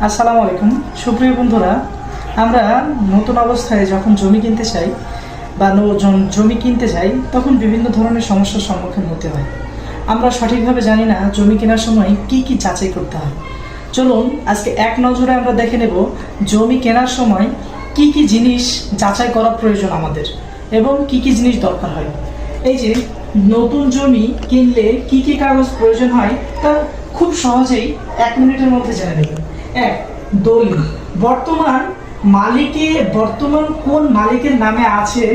আসসালামু আলাইকুম সুপ্রিয় বন্ধুরা, আমরা নতুন অবস্থায় যখন জমি কিনতে চাই বা জমি কিনতে যাই তখন বিভিন্ন ধরনের সমস্যার সম্মুখীন হতে হয়। আমরা সঠিকভাবে জানি না জমি কেনার সময় কি কি যাচাই করতে হয়। চলুন আজকে এক নজরে আমরা দেখে নেব জমি কেনার সময় কি কি জিনিস যাচাই করা প্রয়োজন আমাদের এবং কি কি জিনিস দরকার হয়। এই যে নতুন জমি কিনলে কি কি কাগজ প্রয়োজন হয় তা খুব সহজেই 1 মিনিটের মধ্যে জেনে নেবেন। এক, দলিল। বর্তমান কোন মালিকের নামে আছে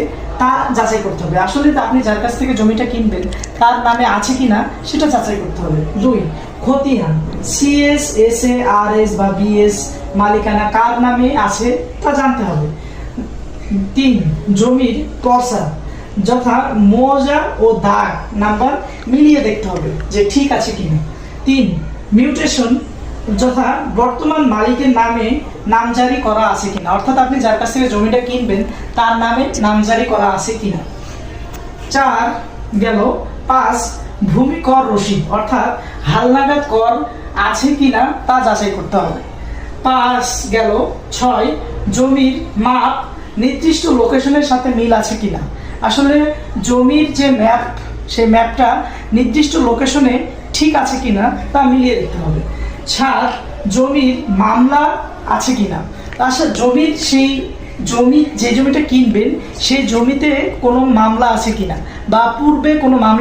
তা যাচাই করতে হবে। আসলে আপনি যার কাছ থেকে জমিটা কিনবেন তার নামে আছে কিনা সেটা যাচাই করতে হবে। 2, খতিয়ান। সিএস, এসএ, আরএস বা বিএস মালিকানা কার নামে আছে তা জানতে হবে। 3, জমির পর্চা, যথা মৌজা ও দাগ নাম্বার মিলিয়ে দেখতে হবে যে ঠিক আছে কিনা। 3, মিউটেশন, যথা বর্তমান মালিকের নামে নামজারি করা আছে কিনা, অর্থাৎ আপনি যার কাছ থেকে জমিটা কিনবেন তার নামে নামজারি করা আছে কিনা। 4 গেল। 5, ভূমি কর রসিদ, অর্থাৎ হালনাগাদ কর আছে কিনা তা যাচাই করতে হবে। 5 গেল। 6, জমির মাপ নির্দিষ্ট লোকেশনের সাথে মিল আছে কিনা। আসলে জমির যে ম্যাপ সেই ম্যাপটা নির্দিষ্ট লোকেশনে ঠিক আছে কিনা তা মিলিয়ে দেখতে হবে। 7, জমির মামলা আছে কিনা। আসলে যে জমিটা কিনবেন সেই জমিতে কোনো মামলা আছে কিনা বা পূর্বে কোনো মামলা